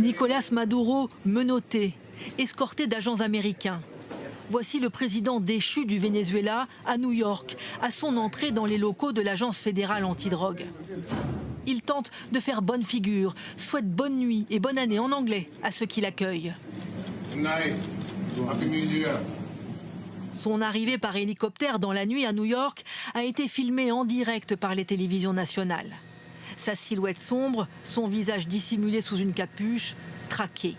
Nicolás Maduro menotté, escorté d'agents américains. Voici le président déchu du Venezuela à New York, à son entrée dans les locaux de l'agence fédérale antidrogue. Il tente de faire bonne figure, souhaite bonne nuit et bonne année en anglais à ceux qui l'accueillent. Son arrivée par hélicoptère dans la nuit à New York a été filmée en direct par les télévisions nationales. Sa silhouette sombre, son visage dissimulé sous une capuche, traqué.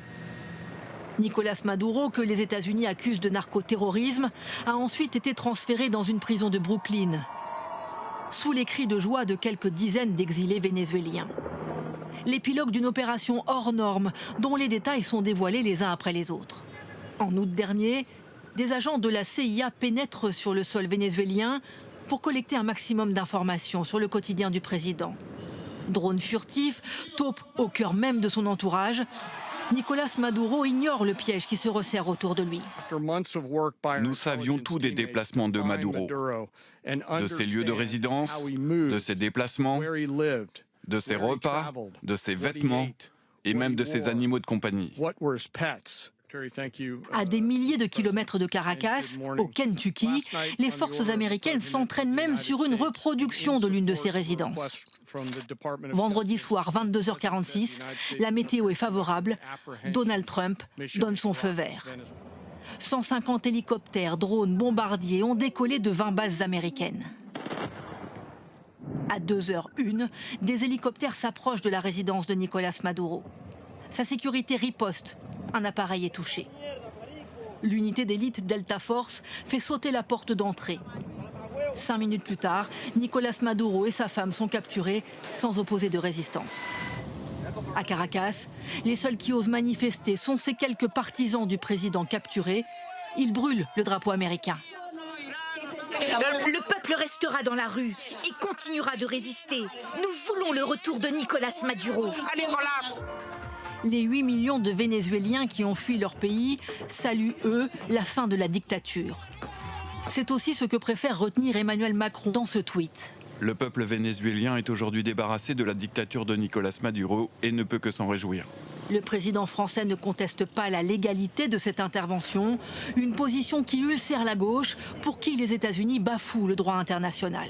Nicolás Maduro, que les États-Unis accusent de narcoterrorisme, a ensuite été transféré dans une prison de Brooklyn, sous les cris de joie de quelques dizaines d'exilés vénézuéliens. L'épilogue d'une opération hors norme, dont les détails sont dévoilés les uns après les autres. En août dernier, des agents de la CIA pénètrent sur le sol vénézuélien pour collecter un maximum d'informations sur le quotidien du président. Drone furtif, taupe au cœur même de son entourage, Nicolás Maduro ignore le piège qui se resserre autour de lui. Nous savions tout des déplacements de Maduro, de ses lieux de résidence, de ses déplacements, de ses repas, de ses vêtements et même de ses animaux de compagnie. À des milliers de kilomètres de Caracas, au Kentucky, les forces américaines s'entraînent même sur une reproduction de l'une de ces résidences. Vendredi soir, 22h46, la météo est favorable. Donald Trump donne son feu vert. 150 hélicoptères, drones, bombardiers ont décollé de 20 bases américaines. À 2h01, des hélicoptères s'approchent de la résidence de Nicolás Maduro. Sa sécurité riposte. Un appareil est touché. L'unité d'élite Delta Force fait sauter la porte d'entrée. 5 minutes plus tard, Nicolás Maduro et sa femme sont capturés sans opposer de résistance. À Caracas, les seuls qui osent manifester sont ces quelques partisans du président capturé. Ils brûlent le drapeau américain. Le peuple restera dans la rue et continuera de résister. Nous voulons le retour de Nicolás Maduro. Les 8 millions de Vénézuéliens qui ont fui leur pays saluent, eux, la fin de la dictature. C'est aussi ce que préfère retenir Emmanuel Macron dans ce tweet. Le peuple vénézuélien est aujourd'hui débarrassé de la dictature de Nicolás Maduro et ne peut que s'en réjouir. Le président français ne conteste pas la légalité de cette intervention, une position qui ulcère la gauche pour qui les États-Unis bafouent le droit international.